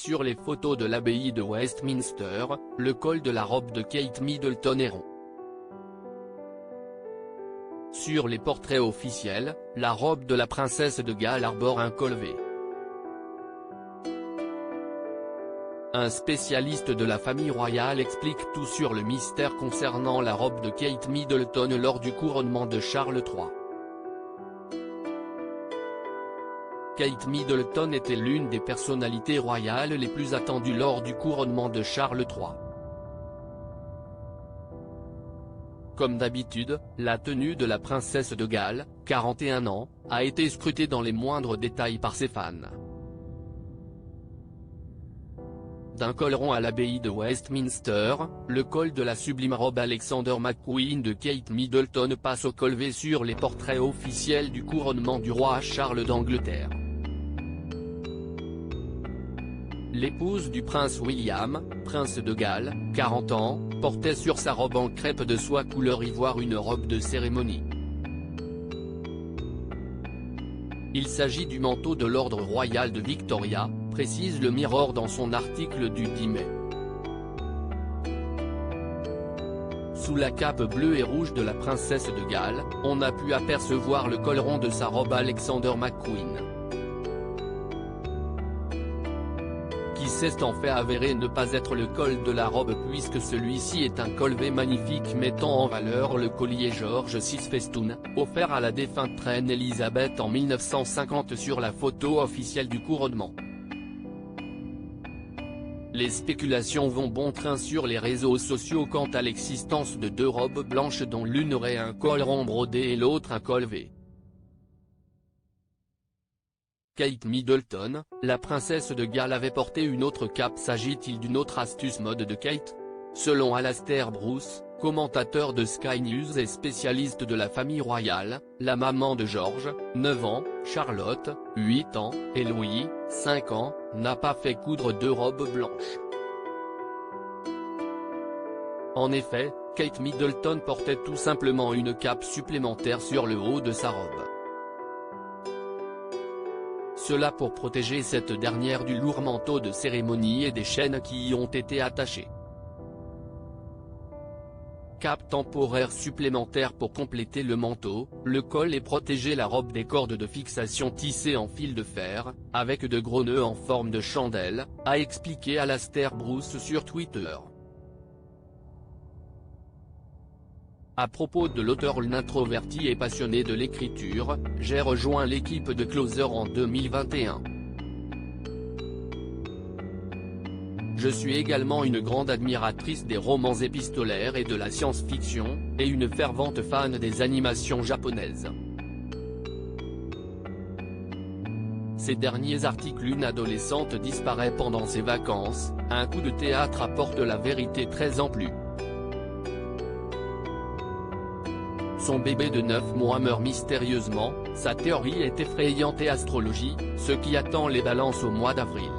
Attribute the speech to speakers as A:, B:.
A: Sur les photos de l'abbaye de Westminster, le col de la robe de Kate Middleton est rond. Sur les portraits officiels, la robe de la princesse de Galles arbore un col V. Un spécialiste de la famille royale explique tout sur le mystère concernant la robe de Kate Middleton lors du couronnement de Charles III. Kate Middleton était l'une des personnalités royales les plus attendues lors du couronnement de Charles III. Comme d'habitude, la tenue de la princesse de Galles, 41 ans, a été scrutée dans les moindres détails par ses fans. D'un col rond à l'abbaye de Westminster, le col de la sublime robe Alexander McQueen de Kate Middleton passe au col V sur les portraits officiels du couronnement du roi Charles d'Angleterre. L'épouse du prince William, prince de Galles, 40 ans, portait sur sa robe en crêpe de soie couleur ivoire une robe de cérémonie. Il s'agit du manteau de l'ordre royal de Victoria, précise le Mirror dans son article du 10 mai. Sous la cape bleue et rouge de la princesse de Galles, on a pu apercevoir le col rond de sa robe Alexander McQueen. Qui s'est en fait avéré ne pas être le col de la robe puisque celui-ci est un col V magnifique mettant en valeur le collier George VI Festoon, offert à la défunte reine Elisabeth en 1950 sur la photo officielle du couronnement. Les spéculations vont bon train sur les réseaux sociaux quant à l'existence de deux robes blanches dont l'une aurait un col rond brodé et l'autre un col V. Kate Middleton, la princesse de Galles avait porté une autre cape. S'agit-il d'une autre astuce mode de Kate? Selon Alastair Bruce, commentateur de Sky News et spécialiste de la famille royale, la maman de George, 9 ans, Charlotte, 8 ans, et Louis, 5 ans, n'a pas fait coudre deux robes blanches. En effet, Kate Middleton portait tout simplement une cape supplémentaire sur le haut de sa robe. Cela pour protéger cette dernière du lourd manteau de cérémonie et des chaînes qui y ont été attachées. Cape temporaire supplémentaire pour compléter le manteau, le col et protéger la robe des cordes de fixation tissées en fil de fer, avec de gros nœuds en forme de chandelle, a expliqué Alastair Bruce sur Twitter. À propos de l'auteur introverti et passionné de l'écriture, j'ai rejoint l'équipe de Closer en 2021. Je suis également une grande admiratrice des romans épistolaires et de la science-fiction, et une fervente fan des animations japonaises. Ces derniers articles. Une adolescente disparaît pendant ses vacances, un coup de théâtre apporte la vérité 13 ans plus. Son bébé de 9 mois meurt mystérieusement, sa théorie est effrayante et astrologie, ce qui attend les balances au mois d'avril.